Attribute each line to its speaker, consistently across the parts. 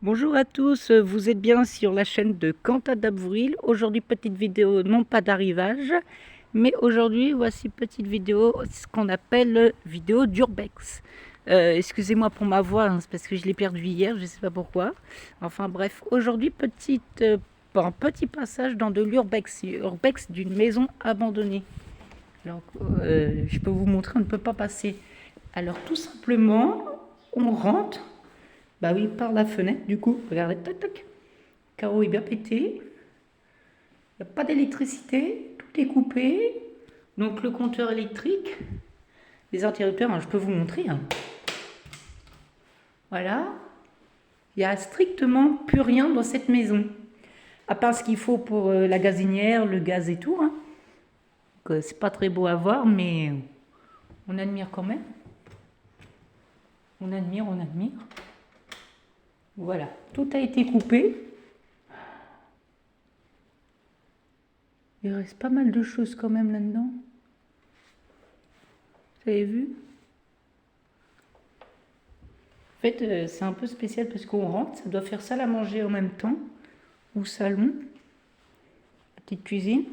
Speaker 1: Bonjour à tous, vous êtes bien sur la chaîne de Quentin d'Avril. Aujourd'hui, petite vidéo, non pas d'arrivage, mais aujourd'hui, voici petite vidéo, ce qu'on appelle vidéo d'urbex. Excusez-moi pour ma voix, hein, c'est parce que je l'ai perdue hier, je ne sais pas pourquoi. Enfin bref, aujourd'hui, petit passage dans de l'urbex, urbex d'une maison abandonnée. Alors, je peux vous montrer, on ne peut pas passer. Alors tout simplement, on rentre. Bah oui, par la fenêtre, du coup, regardez, tac, tac. Carreau est bien pété. Il n'y a pas d'électricité. Tout est coupé. Donc le compteur électrique, les interrupteurs, hein, je peux vous montrer, hein. Voilà. Il n'y a strictement plus rien dans cette maison. À part ce qu'il faut pour la gazinière, le gaz et tout, hein. C'est pas très beau à voir, mais on admire quand même. On admire, on admire. Voilà. Tout a été coupé. Il reste pas mal de choses quand même là-dedans. Vous avez vu? En fait, c'est un peu spécial parce qu'on rentre, ça doit faire salle à manger en même temps, ou salon, la petite cuisine.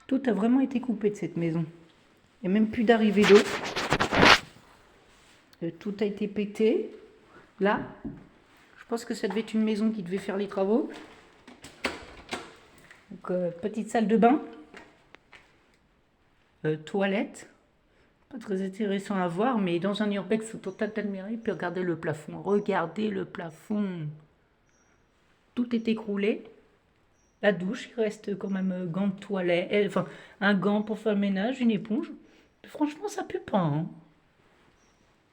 Speaker 1: Tout a vraiment été coupé de cette maison. Il n'y a même plus d'arrivée d'eau. Tout a été pété. Là, je pense que ça devait être une maison qui devait faire les travaux. Donc, petite salle de bain, toilette. Pas très intéressant à voir, mais dans un urbex total admiré, puis regardez le plafond. Regardez le plafond. Tout est écroulé. La douche, il reste quand même gants de toilette, enfin un gant pour faire le ménage, une éponge. Franchement, ça pue pas, hein.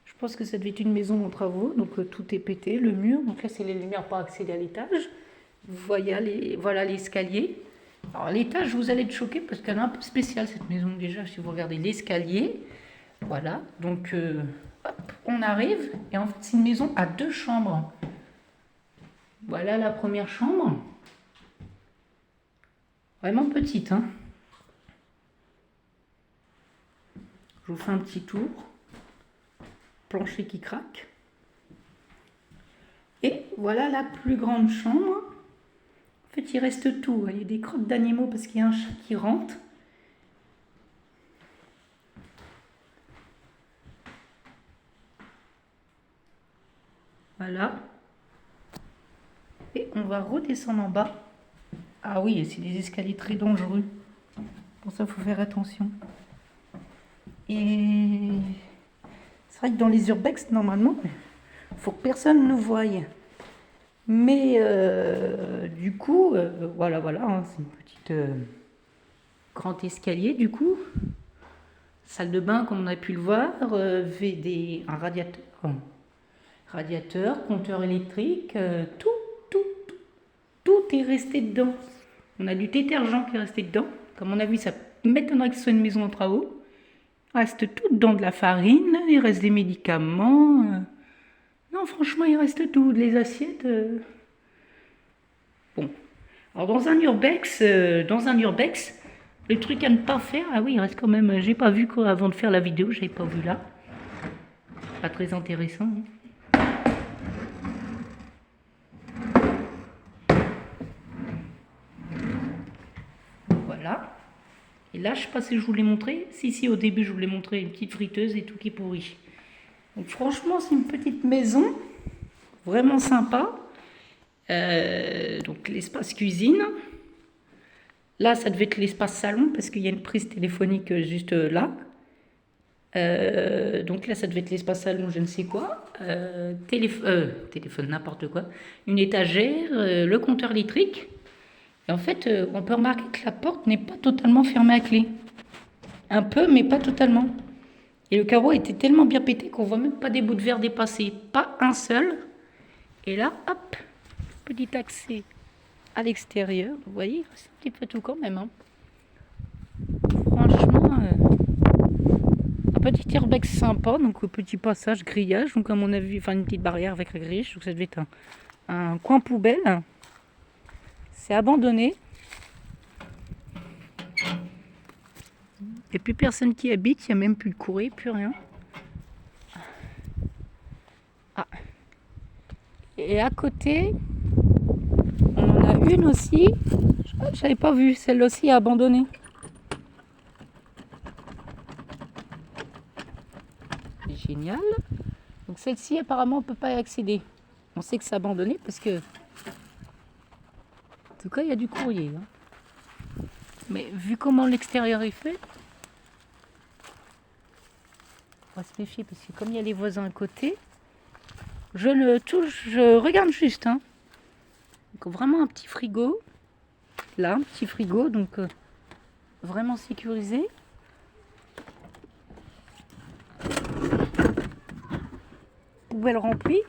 Speaker 1: Je pense que ça devait être une maison en travaux, donc tout est pété, le mur. Donc là, c'est les lumières pour accéder à l'étage. Voilà l'escalier. Alors l'étage, vous allez être choqués parce qu'elle est un peu spéciale cette maison déjà. Si vous regardez l'escalier, voilà. Donc hop, on arrive et en fait c'est une maison à 2 chambres. Voilà la première chambre. Vraiment petite, hein. Je vous fais un petit tour. Plancher qui craque. Et voilà la plus grande chambre. En fait, il reste tout. Il y a des crottes d'animaux parce qu'il y a un chat qui rentre. Voilà. Et on va redescendre en bas. Ah oui, c'est des escaliers très dangereux. Pour ça, il faut faire attention. Et c'est vrai que dans les urbex, normalement, il faut que personne ne voie. Mais du coup, voilà, hein, c'est une petite grand escalier du coup. Salle de bain, comme on a pu le voir, un radiateur, compteur électrique, tout est resté dedans. On a du détergent qui est resté dedans. Comme on a vu, ça m'étonnerait que ce soit une maison en travaux. Il reste tout dedans, de la farine, il reste des médicaments. Non, franchement, il reste tout. Les assiettes. Bon. Alors, dans un urbex, le truc à ne pas faire, ah oui, il reste quand même. J'ai pas vu quoi avant de faire la vidéo, j'avais pas vu là. Pas très intéressant, hein. Voilà. Et là, je sais pas si je vous l'ai montré. Si, au début, je vous l'ai montré, une petite friteuse et tout qui est pourri. Donc, franchement, c'est une petite maison, vraiment sympa. Donc, l'espace cuisine. Là, ça devait être l'espace salon parce qu'il y a une prise téléphonique juste là. Donc là, ça devait être l'espace salon, je ne sais quoi. Téléphone, n'importe quoi. Une étagère, le compteur électrique. Et en fait, on peut remarquer que la porte n'est pas totalement fermée à clé. Un peu, mais pas totalement. Et le carreau était tellement bien pété qu'on voit même pas des bouts de verre dépasser. Pas un seul. Et là, hop, petit accès à l'extérieur. Vous voyez, c'est un petit peu tout quand même, hein. Franchement, un petit urbex sympa. Donc, petit passage, grillage. Donc, comme on a vu, enfin, une petite barrière avec la grille. Donc, ça devait être un coin poubelle. C'est abandonné. Il n'y a plus personne qui habite, il n'y a même plus de courrier, plus rien. Ah. Et à côté, on en a une aussi. Je n'avais pas vu, celle aussi est abandonnée. Génial. Donc celle-ci, apparemment, on ne peut pas y accéder. On sait que c'est abandonné parce que... En tout cas, il y a du courrier. Hein. Mais vu comment l'extérieur est fait, on va se méfier parce que comme il y a les voisins à côté, je ne touche, je regarde juste. Hein. Donc vraiment un petit frigo. Là, un petit frigo, donc vraiment sécurisé. Poubelle remplie.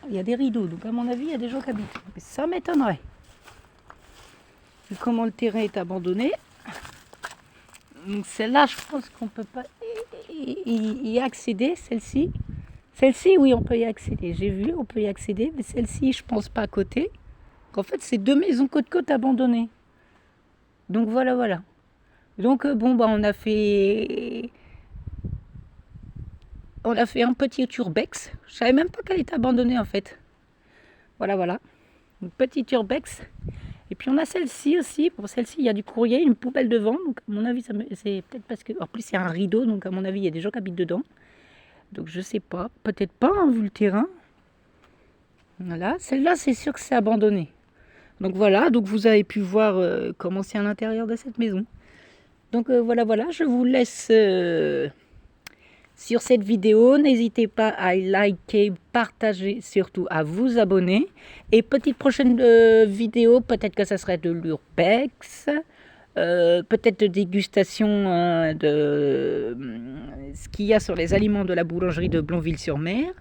Speaker 1: Il y a des rideaux, donc à mon avis, il y a des gens qui habitent. Mais ça m'étonnerait. Vu comment le terrain est abandonné. Donc celle-là, je pense qu'on ne peut pas y accéder, celle-ci. Celle-ci, oui, on peut y accéder. J'ai vu, on peut y accéder, mais celle-ci, je pense pas à côté. En fait, c'est 2 maisons côte-côte abandonnées. Donc voilà. Donc bon, bah on a fait un petit urbex. Je savais même pas qu'elle était abandonnée en fait. Voilà. Une petite urbex. Et puis on a celle-ci aussi. Pour celle-ci, il y a du courrier, une poubelle devant. Donc à mon avis, c'est peut-être parce que... En plus, il y a un rideau, donc à mon avis, il y a des gens qui habitent dedans. Donc je sais pas. Peut-être pas, hein, vu le terrain. Voilà. Celle-là, c'est sûr que c'est abandonné. Donc voilà. Donc vous avez pu voir comment c'est à l'intérieur de cette maison. Donc voilà. Je vous laisse... sur cette vidéo, n'hésitez pas à liker, partager, surtout à vous abonner. Et petite prochaine vidéo, peut-être que ça serait de l'urbex, peut-être de dégustation de ce qu'il y a sur les aliments de la boulangerie de Blonville-sur-Mer.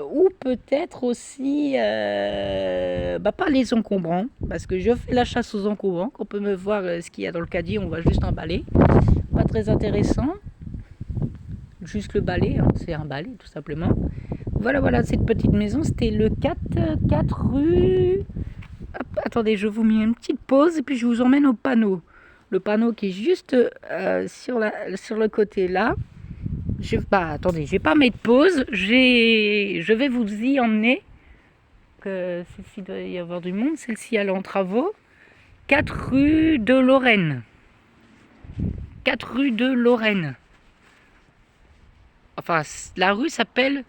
Speaker 1: Ou peut-être aussi pas les encombrants, parce que je fais la chasse aux encombrants, qu'on peut me voir ce qu'il y a dans le caddie, on va juste emballer. Pas très intéressant. Juste le balai, hein, c'est un balai tout simplement. Voilà, cette petite maison, c'était le 4 rue... Hop, attendez, je vous mets une petite pause et puis je vous emmène au panneau. Le panneau qui est juste sur le côté là. Attendez, je vais pas mettre pause, je vais vous y emmener. Celle-ci doit y avoir du monde, celle-ci elle est en travaux. 4 rue de Lorraine. 4 rue de Lorraine. Enfin, la rue s'appelle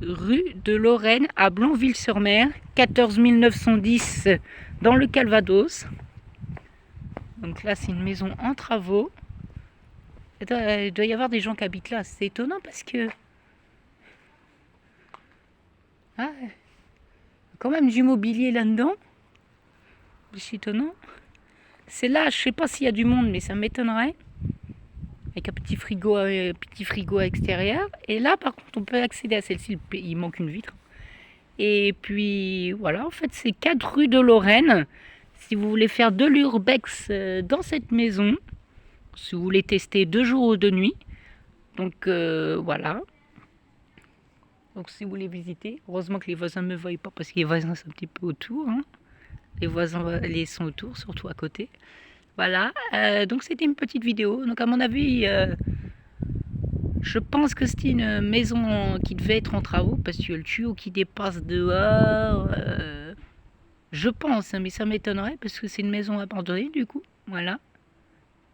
Speaker 1: rue de Lorraine à Blonville-sur-Mer, 14 910 dans le Calvados. Donc là, c'est une maison en travaux. Il doit y avoir des gens qui habitent là. C'est étonnant parce que... Ah, quand même du mobilier là-dedans. C'est étonnant. C'est là, je sais pas s'il y a du monde, mais ça m'étonnerait. Avec un petit frigo à extérieur. Et là, par contre, on peut accéder à celle-ci. Il manque une vitre. Et puis, voilà, en fait, c'est 4 rue de Lorraine. Si vous voulez faire de l'urbex dans cette maison, si vous voulez tester 2 jours ou 2 nuits. Donc, voilà. Donc, si vous voulez visiter, heureusement que les voisins ne me voient pas parce que les voisins sont un petit peu autour. Hein. Les voisins les sont autour, surtout à côté. Voilà, donc c'était une petite vidéo. Donc à mon avis, je pense que c'était une maison qui devait être en travaux parce qu'il y a le tuyau qui dépasse dehors. Je pense, mais ça m'étonnerait parce que c'est une maison abandonnée du coup. Voilà.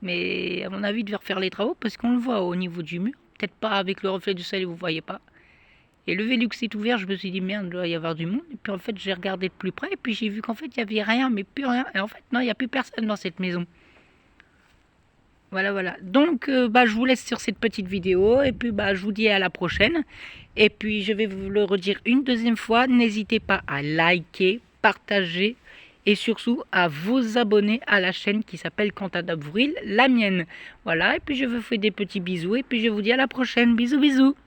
Speaker 1: Mais à mon avis, il devait refaire les travaux parce qu'on le voit au niveau du mur. Peut-être pas avec le reflet du soleil, vous ne voyez pas. Et le Velux est ouvert, je me suis dit merde, il doit y avoir du monde. Et puis en fait, j'ai regardé de plus près et puis j'ai vu qu'en fait, il n'y avait rien, mais plus rien. Et en fait, non, il n'y a plus personne dans cette maison. Voilà. Donc, je vous laisse sur cette petite vidéo et puis je vous dis à la prochaine. Et puis, je vais vous le redire une deuxième fois. N'hésitez pas à liker, partager et surtout à vous abonner à la chaîne qui s'appelle Quentin d'Avril, la mienne. Voilà, et puis je vous fais des petits bisous et puis je vous dis à la prochaine. Bisous.